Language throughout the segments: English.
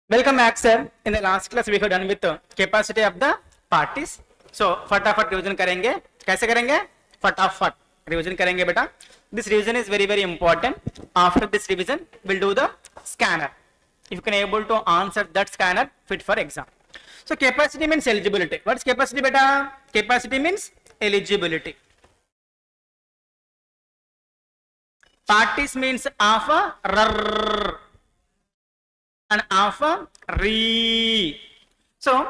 Welcome back, sir. In the last class we have done with capacity of the parties. So फटाफट revision करेंगे. कैसे करेंगे? फटाफट revision करेंगे बेटा. This revision is very important. After this revision, we'll do the scanner. If you can able to answer that scanner, fit for exam. So capacity means eligibility. What's capacity beta? Capacity means eligibility. Parties means alpha rrr and alpha re. So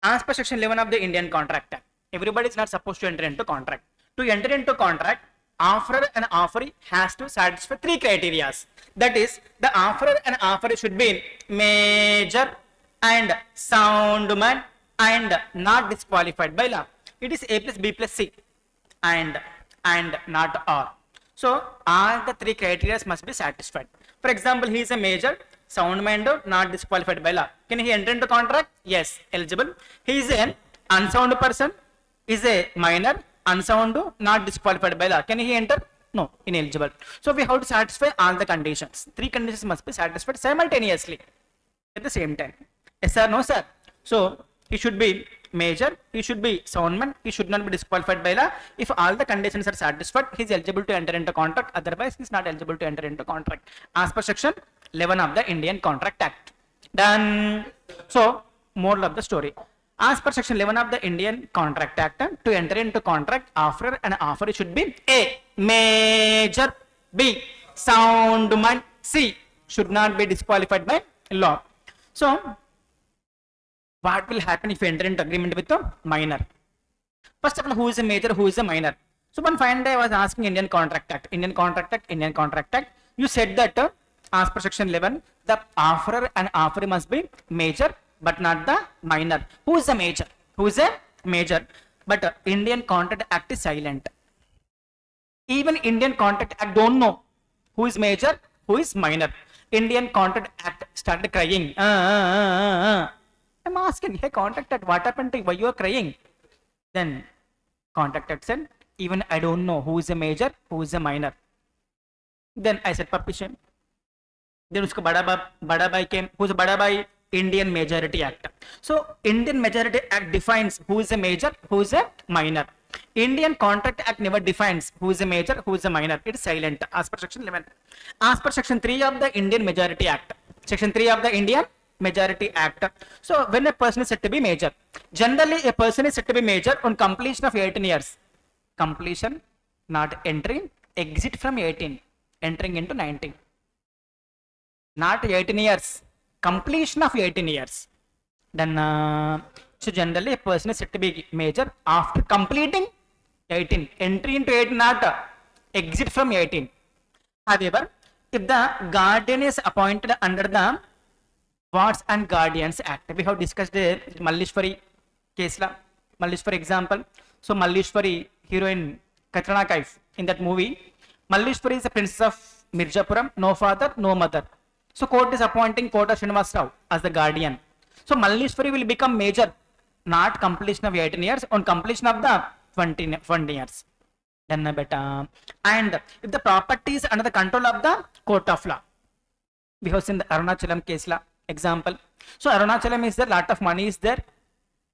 as per section 11 of the Indian Contract Act, everybody is not supposed to enter into contract. To enter into contract, offerer and offeree has to satisfy three criteria. That is, the offerer and offeree should be major and sound man and not disqualified by law. It is A plus B plus C and not R. So all the three criteria must be satisfied. For example, he is a major, sound mind, not disqualified by law. Can he enter into contract? Yes, eligible. He is an unsound person, is a minor, unsound, not disqualified by law. Can he enter? No, ineligible. So we have to satisfy all the conditions. Three conditions must be satisfied simultaneously at the same time. Yes sir, no sir. So he should be major, he should be soundman, he should not be disqualified by law. If all the conditions are satisfied, he is eligible to enter into contract. Otherwise, he is not eligible to enter into contract as per section 11 of the Indian Contract Act. Done. So moral of the story. As per section 11 of the Indian Contract Act, to enter into contract, offerer and offeree should be A. Major, B. Soundman, C. Should not be disqualified by law. So what will happen if you enter into agreement with a minor? First of all, who is a major, who is a minor? So one fine day I was asking Indian Contract Act. You said that as per section 11, the offerer and offeree must be major but not the minor. Who is a major? Who is a major? But Indian Contract Act is silent. Even Indian Contract Act don't know who is major, who is minor. Indian Contract Act started crying. I'm asking, hey, Contract Act, what happened to you? Why you are crying? Then Contract Act said, even I don't know who is a major, who is a minor. Then I said, puppy shame. Then usko bada bhai came. Who's a bada bhai? Indian Majority Act. So Indian Majority Act defines who is a major, who is a minor. Indian Contract Act never defines who is a major, who is a minor. It is silent as per section 11. As per section 3 of the Indian Majority Act. Section 3 of the Indian Majority Act. So when a person is said to be major, generally a person is said to be major on completion of 18 years. Completion, not entry, exit from 18, entering into 19. Not 18 years, completion of 18 years. Then so generally a person is said to be major after completing 18, entry into 18, not exit from 18. However, if the guardian is appointed under the Wards and Guardians Act, we have discussed the Mallishwari case la. Mallishwari example. So Mallishwari, heroine Katrina Kaif in that movie. Mallishwari is a princess of Mirzapuram, no father, no mother. So court is appointing Kota Srinivas Rao as the guardian. So Mallishwari will become major, not completion of 18 years, on completion of the 20 years. Then beta. And if the property is under the control of the court of law, we have seen the Arunachalam case law example. So Arunachalam is there, lot of money is there.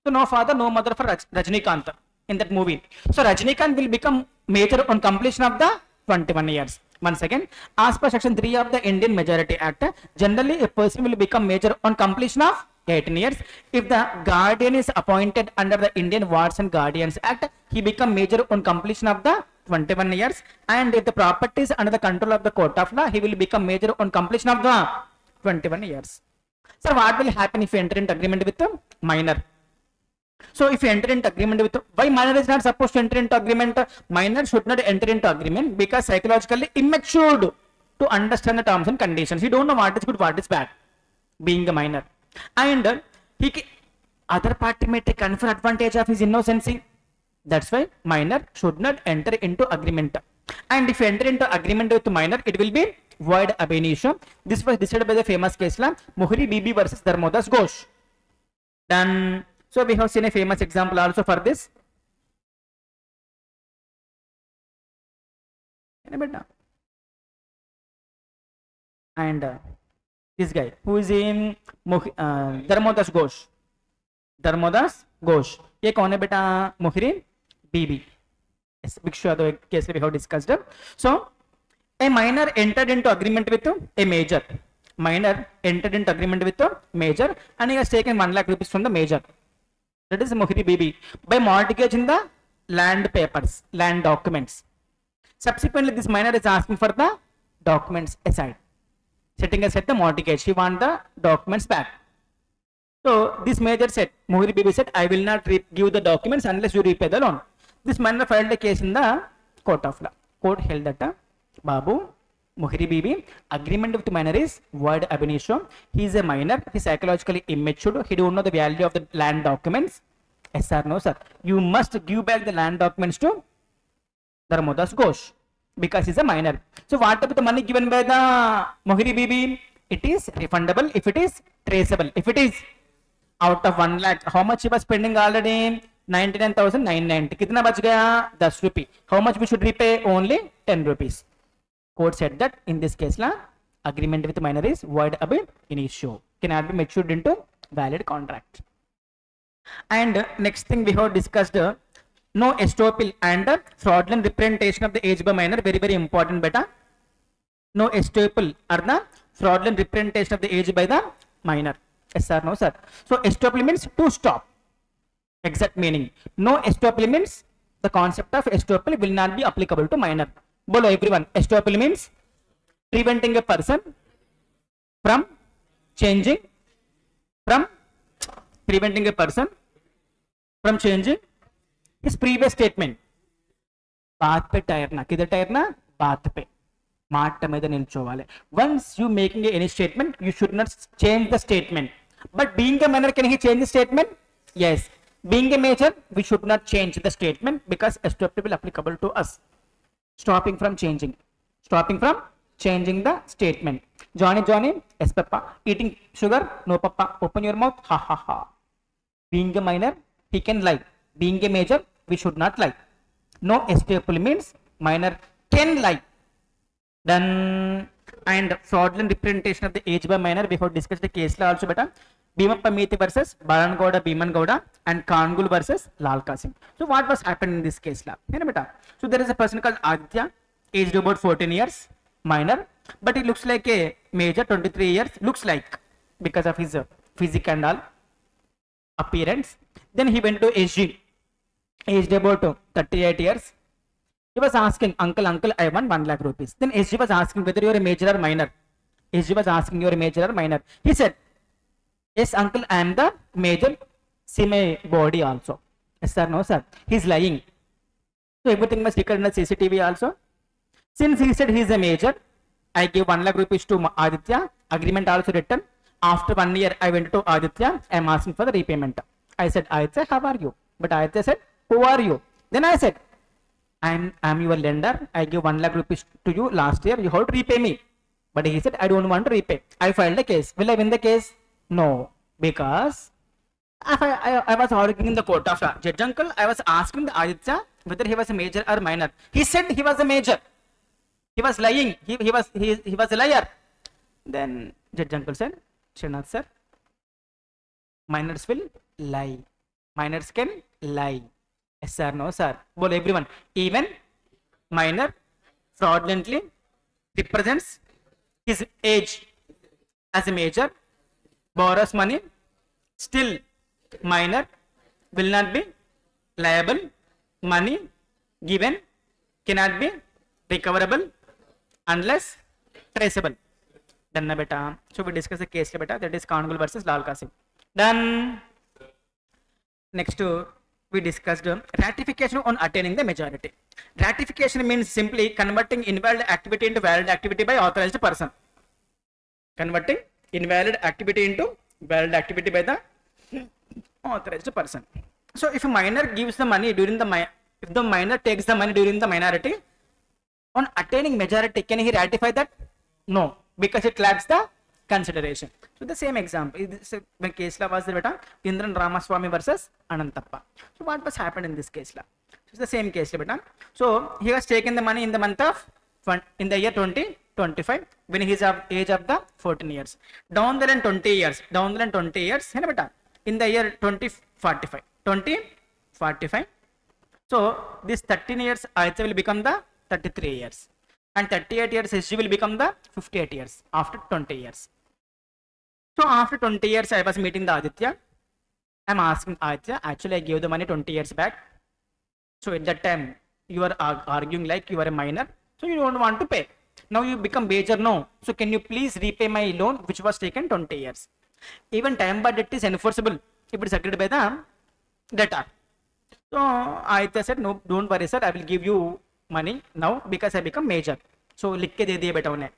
So no father, no mother for Rajnikant in that movie. So Rajnikant will become major on completion of the 21 years. Once again, as per section 3 of the Indian Majority Act, generally a person will become major on completion of 18 years. If the guardian is appointed under the Indian Wards and Guardians Act, he become major on completion of the 21 years. And if the property is under the control of the court of law, he will become major on completion of the 21 years. So what will happen if you enter into agreement with the minor? So if you enter into agreement with, why minor is not supposed to enter into agreement? Minor should not enter into agreement because psychologically immature to understand the terms and conditions. He don't know what is good, what is bad, being a minor. And other party may take confer advantage of his innocency. That's why minor should not enter into agreement. And if you enter into agreement with minor, it will be void ab initio. This was decided by the famous case law, Mohri Bibi versus Dharmodas Ghosh. Then so we have seen a famous example also for this. And This guy who is in Dharmodas Ghosh. Dharmodas Ghosh. ये कौन है बेटा? मोहिरी बीबी. Yes, Bhikshu Yadav case we have discussed. So a minor entered into agreement with a major. Minor entered into agreement with a major and he has taken 1 lakh rupees from the major. That is Mohiri Bibi by mortgage in the land papers, land documents. Subsequently, this minor is asking for the documents aside. Setting aside the mortgage, he wants the documents back. So this major said, Mohiri Bibi said, I will not give the documents unless you repay the loan. This minor filed a case in the court of law. Court held that Babu, Mohiri Bibi, agreement with the minor is void ab initio. He is a minor, he is psychologically immature, he don't know the value of the land documents. Yes or no, sir? You must give back the land documents to Dharmodas Ghosh because he is a minor. So what about the money given by the Mohiri Bibi? It is refundable if it is traceable. If it is out of 1 lakh, how much he was spending already? 99,990. कितना बच गया? 10 rupees. How much we should repay? Only 10 rupees. Court said that in this case, agreement with minor is void ab initio. Cannot be matured into valid contract. And next thing we have discussed, no estoppel and fraudulent representation of the age by minor. Very, very important, beta. No estoppel or the fraudulent representation of the age by the minor. Yes or no, sir? So estoppel means to stop. Exact meaning. No estoppel means the concept of estoppel will not be applicable to minor. Bolo everyone. Estoppel means preventing a person from changing his previous statement. बात पे टायरना, किधर टायरना? बात पे, మాట మీద నిల్చోవాలి. Once you making any statement, you should not change the statement. But being a minor, can he change the statement? Yes. Being a major, we should not change the statement because estoppel will applicable to us. Stopping from changing the statement. Johnny, yes papa. Eating sugar, no papa. Open your mouth, ha ha ha. Being a minor, he can lie. Being a major, we should not lie. No estoppel means minor can lie. Then and fraudulent representation of the age by minor, we have discussed the case law also, beta. Bhimappa Meeti versus Baran Gowda, Bhiman Gowda and Kangul versus Lal Qasim. So what was happened in this case law? So there is a person called Aditya, aged about 14 years, minor, but he looks like a major, 23 years, looks like, because of his physique and all appearance. Then he went to SG, aged about 38 years. He was asking, uncle, I want 1 lakh rupees. Then SG was asking whether you are a major or minor. SG was asking you are a major or minor. He said, yes, uncle, I am the major. See my body also. Yes, sir, no, sir. He is lying. So everything must record in the CCTV also. Since he said he is a major, I gave 1 lakh rupees to Aditya. Agreement also written. After 1 year, I went to Aditya. I am asking for the repayment. I said, Aditya, how are you? But Aditya said, who are you? Then I said, I am your lender. I gave 1 lakh rupees to you last year. You have to repay me. But he said, I don't want to repay. I filed a case. Will I win the case? No, because I was arguing in the court of law. Judge uncle, I was asking the Aditya whether he was a major or minor. He said he was a major. He was lying. He was a liar. Then Judge uncle said, Srinath sir, minors will lie. Minors can lie. Yes sir, no sir. Well, everyone, even minor fraudulently represents his age as a major, borrows money, still minor will not be liable. Money given cannot be recoverable unless traceable. Done na beta. So we discuss the case beta, that is Kangul versus Lal Qasim. Done. Next we discussed ratification on attaining the majority. Ratification means simply converting invalid activity into valid activity by authorized person. Converting invalid activity into valid activity by the authorized person. So if a minor gives the money during the if the minor takes the money during the minority, on attaining majority, can he ratify that? No, because it lacks the consideration. So the same example, when case law was there, beta, Indran Ramaswamy versus Anantappa. So what was happened in this case law? So it's the same case law, beta. So he was taken the money in the month of in the year 2020. 25 when he is of age of the 14 years. Down the line 20 years. Down the line 20 years. In the year 2045. 2045. So this 13 years Aditya will become the 33 years. And 38 years SG will become the 58 years after 20 years. So after 20 years I was meeting the Aditya. I'm asking Aditya, actually I gave the money 20 years back. So at that time you are arguing like you are a minor. So you don't want to pay. Now you become major, no. So can you please repay my loan which was taken 20 years? Even time bar debt is enforceable if it is agreed by the debtor. So Aditya said, no, don't worry sir, I will give you money now because I become major. So लिख के दे दिए बेटा उन्हें.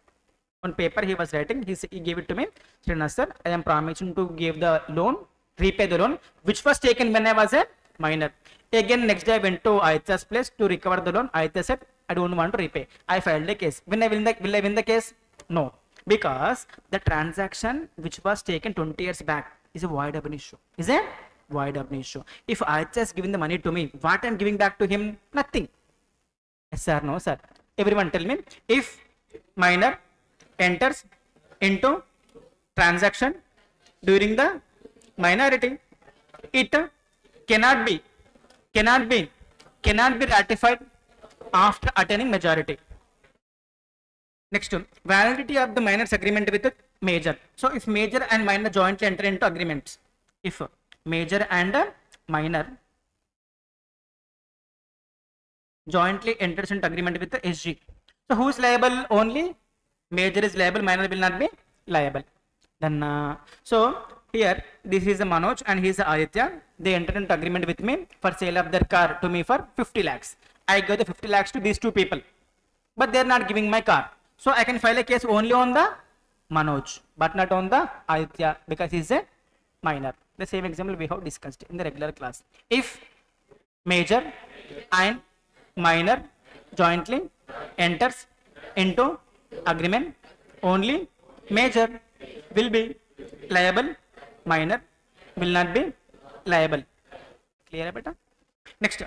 On paper he was writing, he gave it to me. Srinath sir, I am promising to give the loan, repay the loan which was taken when I was a minor. Again next day I went to Aditya's place to recover the loan. Aditya said, I don't want to repay. I filed a case. Will I win the case? No, because the transaction which was taken 20 years back is a void ab initio. Is a void ab initio. If Aditya has given the money to me, what I am giving back to him? Nothing. Yes sir, no sir. Everyone tell me, if minor enters into transaction during the minority, it cannot be ratified after attaining majority. Next, validity of the minor's agreement with the major. So if major and minor jointly enter into agreements, if major and minor jointly enters into agreement with the SG, so who is liable? Only major is liable, minor will not be liable. Then so here this is a Manoj and he is a Aditya. They entered into agreement with me for sale of their car to me for 50 lakhs. I gave the 50 lakhs to these two people, but they are not giving my car. So I can file a case only on the Manoj, but not on the Aditya because he is a minor. The same example we have discussed in the regular class. If major and minor jointly enters into agreement, only major will be liable, minor will not be liable. Clear beta? Next,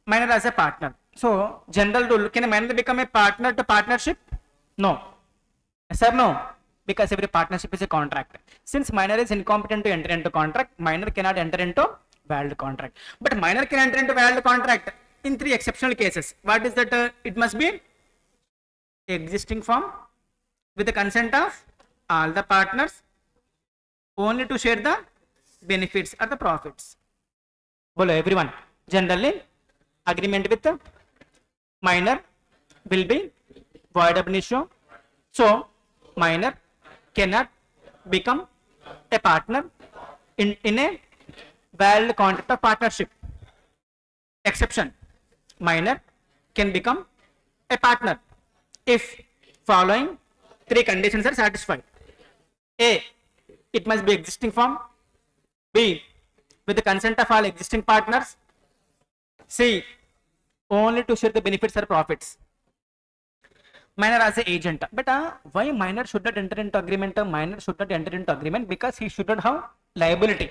minor as a partner. So general rule, can a minor become a partner to partnership? No. Yes or no? Because every partnership is a contract. Since minor is incompetent to enter into contract, minor cannot enter into valid contract. But minor can enter into valid contract in 3 exceptional cases. What is that? It must be existing form with the consent of all the partners, only to share the benefits or the profits. Bolo everyone. Generally, agreement with the minor will be void ab initio. So minor cannot become a partner in a valid contract of partnership. Exception, minor can become a partner if following 3 conditions are satisfied. A, it must be existing form. B, with the consent of all existing partners. C, only to share the benefits or profits. Minor as an agent. But why minor should not enter into agreement? Minor should not enter into agreement because he should not have liability.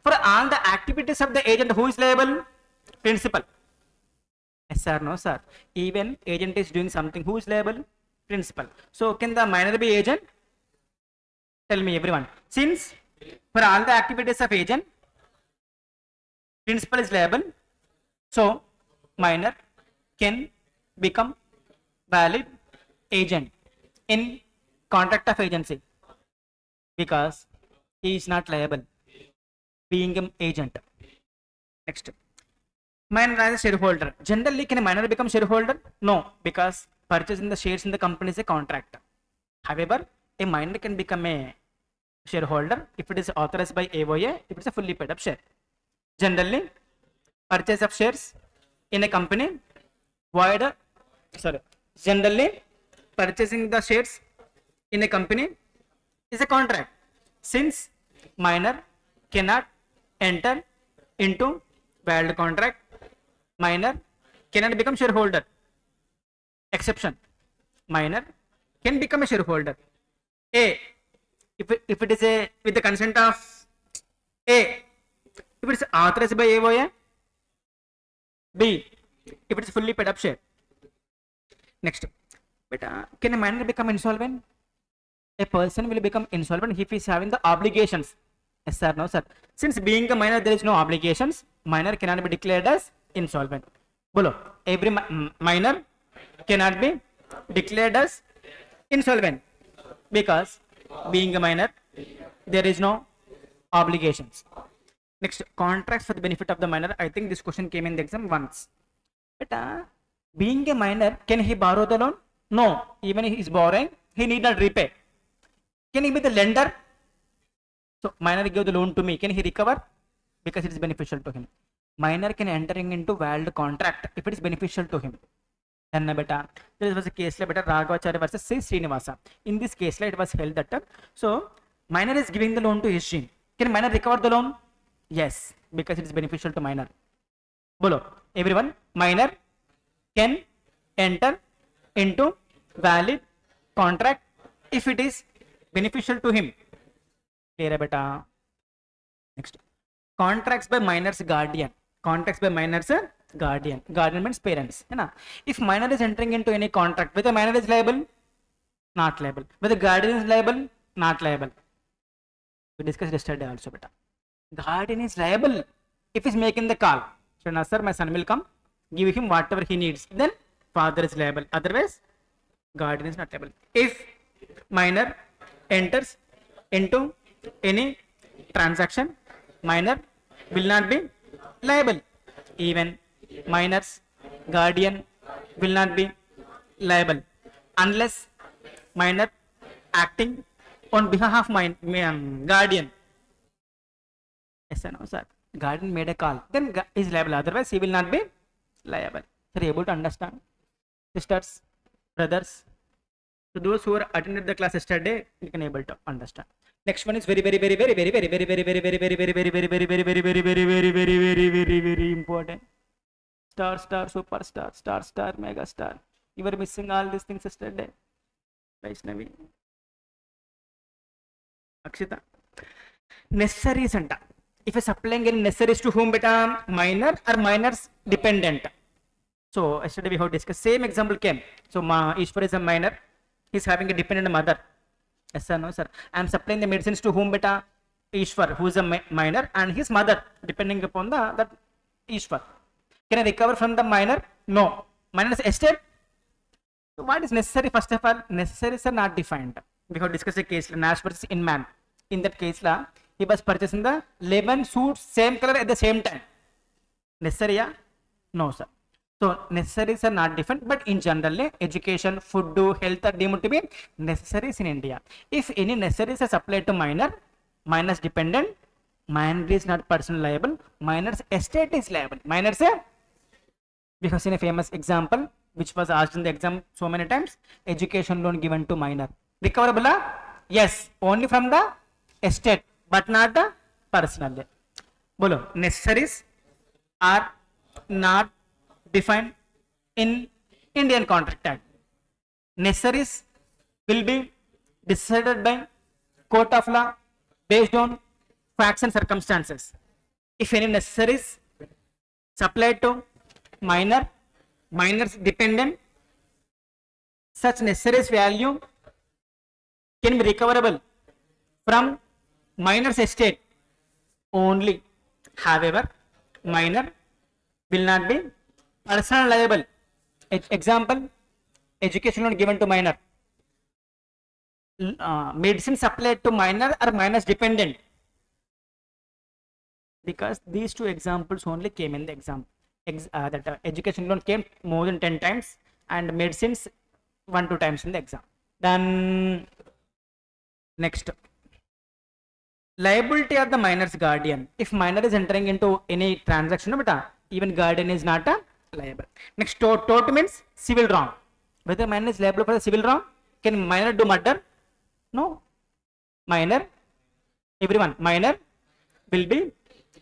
For all the activities of the agent, who is liable? Principal. Yes sir, no sir. Even agent is doing something, who is liable? Principal. So can the minor be agent? Tell me everyone. Since for all the activities of agent, principal is liable, so minor can become valid agent in contract of agency because he is not liable being an agent. Next, minor as a shareholder. Generally, can a minor become shareholder? No, because purchasing the shares in the company is a contract. However, a minor can become a shareholder if it is authorized by AOA, if it is a fully paid up share. Generally, purchase of shares in a company generally purchasing the shares in a company is a contract. Since minor cannot enter into valid contract, minor cannot become shareholder. Exception, minor can become a shareholder. A, if it is a with the consent of A, if it is authorized by AOA. B, if it is fully paid up share. Next, But can a minor become insolvent? A person will become insolvent if he is having the obligations. Yes sir, no sir. Since being a minor, there is no obligations. Minor cannot be declared as insolvent. Bolo, every minor cannot be declared as insolvent because being a minor, there is no obligations. Next, contracts for the benefit of the minor. I think this question came in the exam once. But being a minor, can he borrow the loan? No. Even if he is borrowing, he need not repay. Can he be the lender? So minor give the loan to me. Can he recover? Because it is beneficial to him. Minor can entering into valid contract if it is beneficial to him. Then beta, there was a case like Raghavacharya versus say Srinivasa. In this case, it was held that so minor is giving the loan to Hishin. Can minor recover the loan? Yes, because it is beneficial to minor. Bolo, everyone, minor can enter into valid contract if it is beneficial to him. Clear beta? Next, contracts by minor's guardian. Contracts by minor's guardian. Guardian means parents. If minor is entering into any contract, whether minor is liable, not liable. Whether guardian is liable, not liable. We discussed yesterday also beta. Guardian is liable if he's making the call. So now sir, my son will come, give him whatever he needs. Then father is liable. Otherwise, guardian is not liable. If minor enters into any transaction, minor will not be liable. Even minor's guardian will not be liable unless minor acting on behalf of guardian. Yes or no, sir? Guardian made a call, then is liable. Otherwise, he will not be liable. Are you able to understand? Sisters, brothers, so those who are attended the class yesterday, you can able to understand. Next one is very important. Star, superstar, star, mega star. You were missing all these things yesterday. Vaishnavi, Akshita. Necessaries anta. If you supplying any necessaries to whom beta? Minor or minor's dependent. So yesterday we have discussed same example came. So Ishwar is a minor. He's having a dependent mother. Yes sir, no sir. I am supplying the medicines to whom beta? Ishwar, who is a minor, and his mother, depending upon that Ishwar. Can I recover from the minor? No. Minor's estate. So what is necessary? First of all, necessaries are not defined. We have discussed a case Nash versus Inman. In that case, he was purchasing the 11 suits same color at the same time. Necessary? No sir. So necessaries are not different, but in general, education, food, health are deemed to be necessaries in India. If any necessaries are supplied to minor, minor's dependent, minor is not personal liable, minor's estate is liable. Minor's we have seen a famous example which was asked in the exam so many times. Education loan given to minor. Recoverable? Yes, only from the estate, but not the personal. Bolo, necessaries are not defined in Indian Contract Act. Necessaries will be decided by court of law based on facts and circumstances. If any necessaries supplied to minor, minor's dependent, such necessaries value can be recoverable from minor's estate only. However, minor will not be personal liable. Example, education loan given to minor. Medicine supplied to minor or minor's dependent. Because these two examples only came in the exam. Education loan came more than 10 times and medicines 1-2 times in the exam. Then next, liability of the minor's guardian. If minor is entering into any transaction, even guardian is not liable. Next, tort means civil wrong. Whether minor is liable for the civil wrong, can minor do murder? No. Minor, everyone, minor will be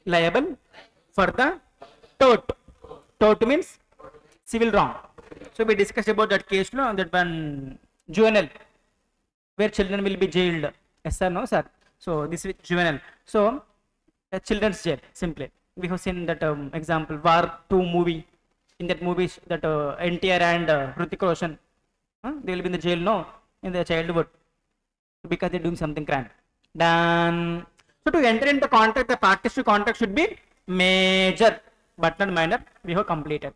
liable for the tort. Tort means civil wrong. So we discussed about that case, that one juvenile, where children will be jailed. Yes sir, no sir. So this is juvenile. So children's jail, simply. We have seen that example, War 2 movie. In that movie, that NTR and Hrithik Roshan, They will be in the jail, no, in their childhood, because they're doing something crime. Done. So to enter into contract, the parties to contract should be major but not minor. We have completed.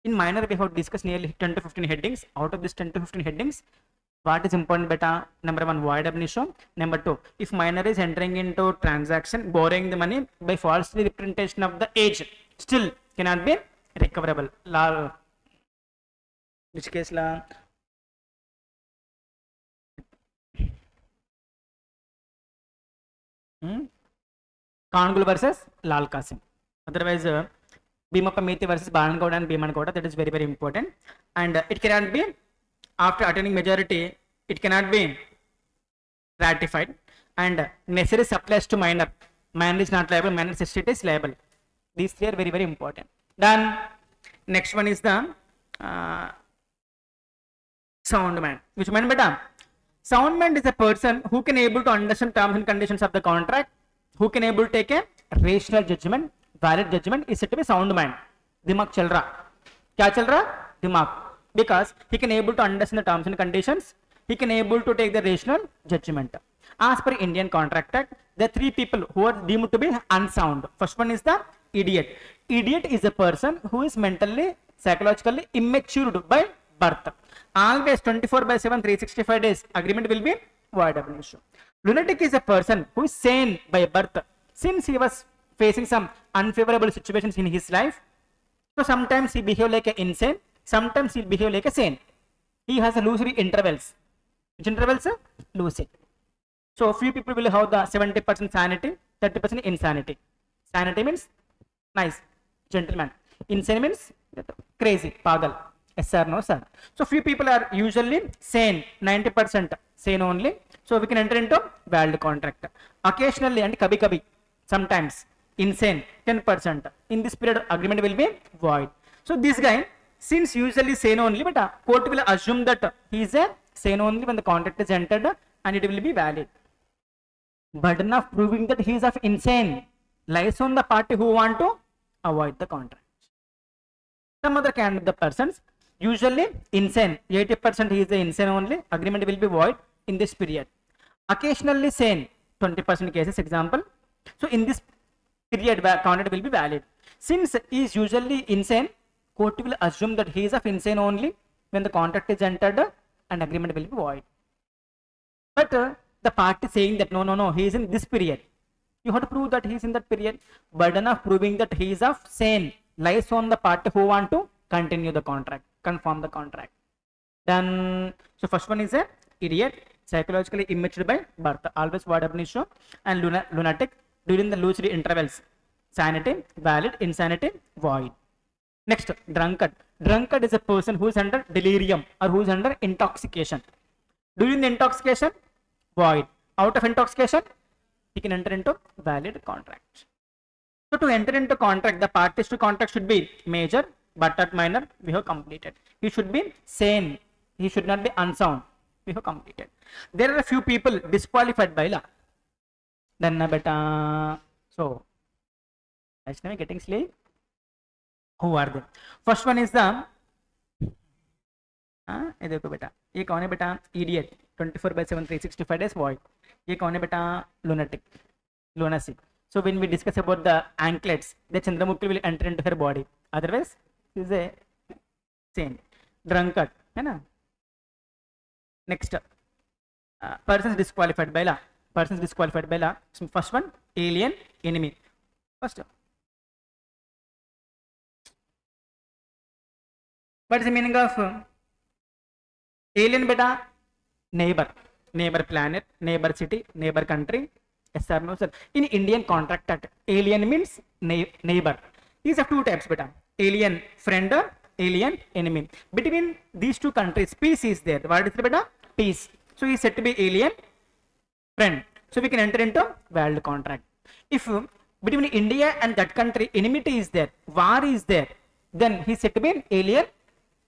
In minor, we have discussed nearly 10 to 15 headings. Out of this 10 to 15 headings, what is important beta? Number one, void ab initio. Number two, if minor is entering into transaction, borrowing the money by false representation of the age, still cannot be recoverable. Which case la? Kangul versus Lal Qasim. Otherwise, Bhimappa Methi versus Barangoda and Bhimangoda, that is very, very important. And it cannot be, after attaining majority, it cannot be ratified. And necessary supplies to minor. Minor is not liable, minor estate is liable. These three are very, very important. Then, next one is the sound man. Which man, beta? Sound man is a person who can able to understand terms and conditions of the contract, who can able to take a rational judgment, valid judgment, is said to be sound mind. Dimag chal raha. Kya chal raha? Dimag. Because he can able to understand the terms and conditions, he can able to take the rational judgment. As per Indian Contract Act, there are three people who are deemed to be unsound. First one is the idiot. Idiot is a person who is mentally, psychologically immature by birth. Always 24/7, 365 days, agreement will be void ab initio. Lunatic is a person who is sane by birth. Since he was facing some unfavorable situations in his life, so sometimes he behave like an insane, sometimes he behave like a sane. He has a lucid intervals. Which intervals? Lucid. So few people will have the 70% sanity, 30% insanity. Sanity means nice, gentleman. Insane means crazy, pagal. Yes sir, no sir. So few people are usually sane, 90% sane only. So we can enter into valid contract. Occasionally and kabhi kabhi, sometimes insane, 10%. In this period, agreement will be void. So this guy, since usually sane only, but court will assume that he is a sane only when the contract is entered and it will be valid. Burden of proving that he is of insane lies on the party who want to avoid the contract. Some other kind of the persons, usually insane, 80% he is the insane only, agreement will be void in this period. Occasionally sane, 20% cases, example. So in this period, contract will be valid. Since he is usually insane, court will assume that he is of insane only when the contract is entered and agreement will be void. But the party saying that no, he is in this period. You have to prove that he is in that period. Burden of proving that he is of sane lies on the party who want to continue the contract, confirm the contract. Then, so first one is a idiot, psychologically immature by birth, always void ab initio, and lunatic during the lucid intervals. Sanity, valid, insanity, void. Next, drunkard. Drunkard is a person who is under delirium or who is under intoxication. During the intoxication, void. Out of intoxication, he can enter into valid contract. So to enter into contract, the parties to contract should be major but not minor. We have completed. He should be sane. He should not be unsound. We have completed. There are a few people disqualified by law. Then beta. So, actually getting sleep. Who are they? First one is the ये देखो बेटा, ये कौन है बेटा? Idiot. 24/7, 365 days void. ये कौन है बेटा? Lunatic. Lunacy. So when we discuss about the anklets, the Chandramukhi will enter into her body. Otherwise, she is a sane. Drunkard, है ना? Next, persons disqualified by law. Persons disqualified by law. So first one, alien, enemy. First, what is the meaning of alien beta? Neighbor, neighbor planet, neighbor city, neighbor country. Yes sir, no sir. In Indian Contract Act, alien means neighbor. These are two types beta. Alien friend, alien enemy. Between these two countries, peace is there. What is the beta? Peace. So he is said to be alien friend. So we can enter into valid contract. If between India and that country enmity is there, war is there, then he is said to be an alien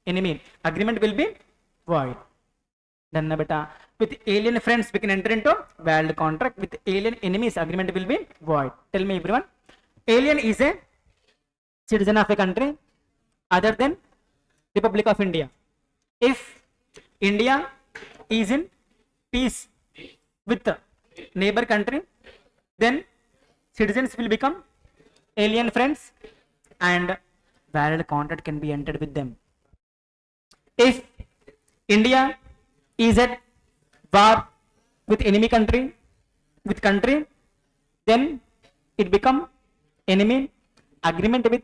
enemy. Agreement will be void. Then beta, with alien friends we can enter into valid contract. With alien enemies, agreement will be void. Tell me everyone, alien is a citizen of a country other than Republic of India. If India is in peace with the neighbor country, then citizens will become alien friends and valid contract can be entered with them. If India is at war with enemy country, then it become enemy agreement with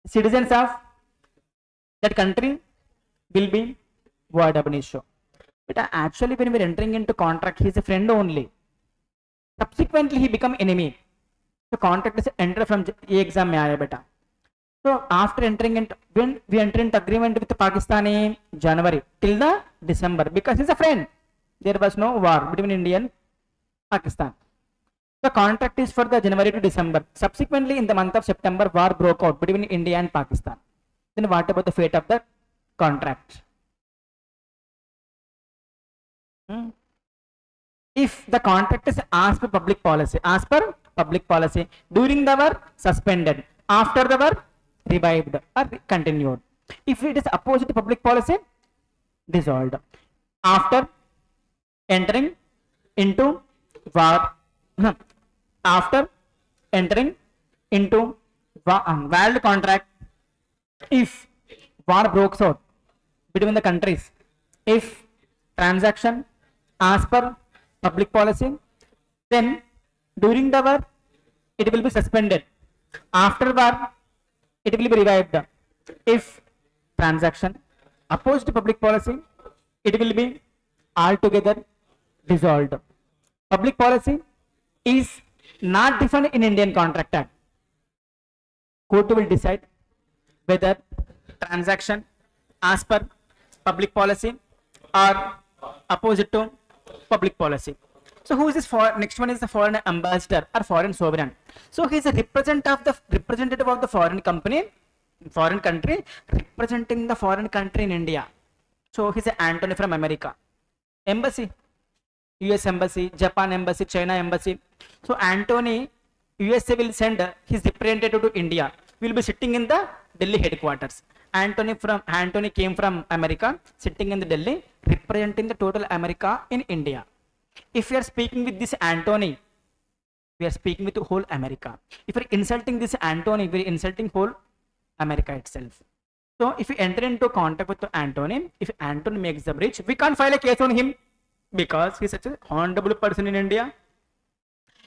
citizens of that country will be void ab initio. But actually when we are entering into contract, he is a friend only. Subsequently he become enemy. So contract is entered from ये exam में आया बेटा. So after entering into, when we enter into agreement with Pakistan in January till the December, because he's a friend, there was no war between India and Pakistan. The contract is for the January to December. Subsequently in the month of September, war broke out between India and Pakistan. Then what about the fate of the contract? If the contract is as per public policy, during the war suspended, after the war revived or continued. If it is opposite to public policy, dissolved. After entering into war, after entering into valid contract, if war breaks out between the countries, if transaction as per public policy, then during the war it will be suspended. After war it will be revived. If transaction opposed to public policy, it will be altogether dissolved. Public policy is not defined in Indian Contract Act. Court will decide whether transaction as per public policy or opposite to public policy. So who is this for? Next one is the foreign ambassador or foreign sovereign. So he is a representative of the foreign country representing the foreign country in India. So he is an Antony from America. Embassy, US embassy, Japan embassy, China embassy. So Antony, USA will send his representative to India. Will be sitting in the Delhi headquarters. Antony came from America, sitting in the Delhi, representing the total America in India. If we are speaking with this Antony, we are speaking with the whole America. If we are insulting this Antony, we are insulting whole America itself. So if we enter into contact with Antony, if Antony makes the breach, we can't file a case on him because he is such a honorable person in India.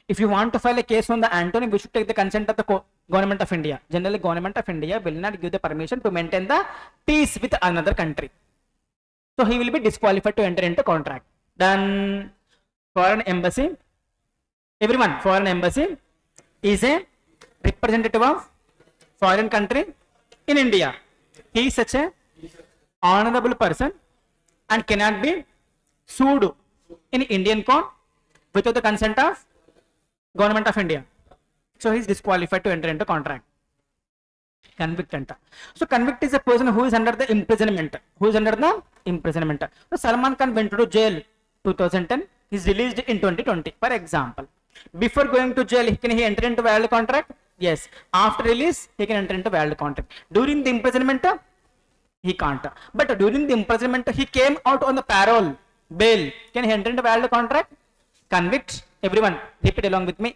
If you want to file a case on the Antony, we should take the consent of the government of India. Generally, government of India will not give the permission to maintain the peace with another country. So he will be disqualified to enter into contract. Then foreign embassy, everyone, foreign embassy is a representative of foreign country in India. He is such a honorable person and cannot be sued in Indian court without the consent of government of India. So he is disqualified to enter into contract. Convict enter. So convict is a person who is under the imprisonment. So Salman Khan went to jail 2010. He is released in 2020. For example, before going to jail, can he enter into valid contract? Yes. After release, he can enter into valid contract. During the imprisonment, he can't. But during the imprisonment, he came out on the parole, bail. Can he enter into valid contract? Convict. Everyone, repeat along with me.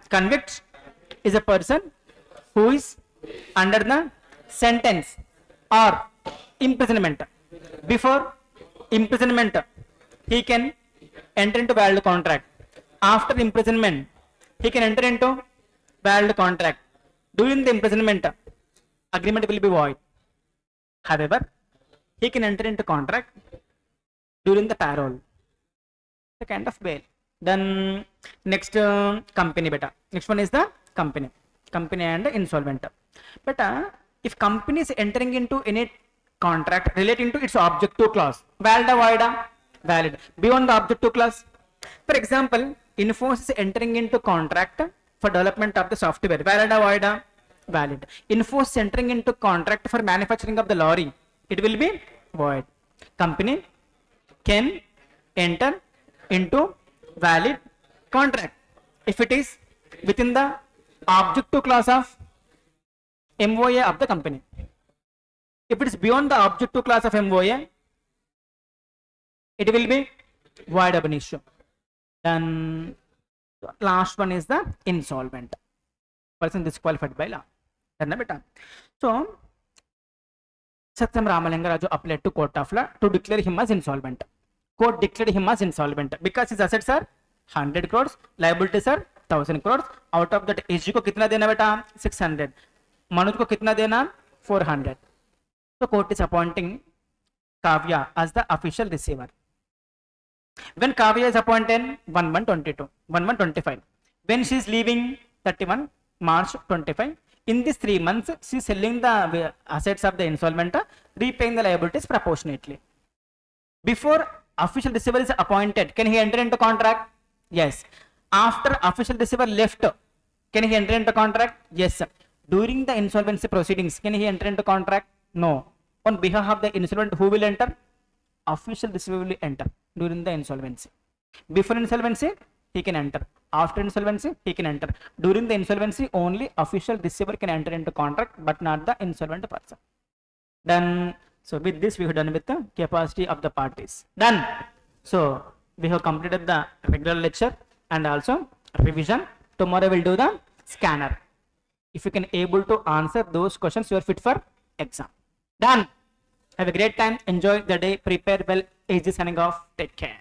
Convict is a person who is under the sentence or imprisonment. Before imprisonment, he can enter into valid contract. After imprisonment, he can enter into valid contract. During the imprisonment, agreement will be void. However, he can enter into contract during the parole. The kind of bail. Then next company beta. Next one is the company and insolvent. But if company is entering into any contract relating to its objective clause, valid or void? Valid. Beyond the objective clause, for example, Infosys is entering into contract for development of the software, valid or void? Valid. Infosys entering into contract for manufacturing of the lorry, it will be void. Company can enter into valid contract if it is within the objective clause of MOA of the company. If it is beyond the objective clause of MOA, It will be void ab initio. Then last one is the insolvent. Person disqualified by law. So Satyam Ramalingara applied to court of law to declare him as insolvent. Court declared him as insolvent because his assets are 100 crores, liabilities are 1000 crores. Out of that, SG को कितना देना बेटा 600, मनोज को कितना देना 400. So court is appointing Kavya as the official receiver. When Kavya is appointed 1125, when she is leaving 31 March 25, in these 3 months she is selling the assets of the insolvent, repaying the liabilities proportionately. Before official receiver is appointed, can he enter into contract? Yes. After official receiver left, can he enter into contract? Yes. During the insolvency proceedings, can he enter into contract? No. On behalf of the insolvent, who will enter? Official receiver will enter during the insolvency. Before insolvency, he can enter. After insolvency, he can enter. During the insolvency, only official receiver can enter into contract, but not the insolvent person. Done. So with this, we have done with the capacity of the parties. Done. So we have completed the regular lecture and also revision. Tomorrow we'll do the scanner. If you can able to answer those questions, you are fit for exam. Done. Have a great time. Enjoy the day. Prepare well. AG signing off. Take care.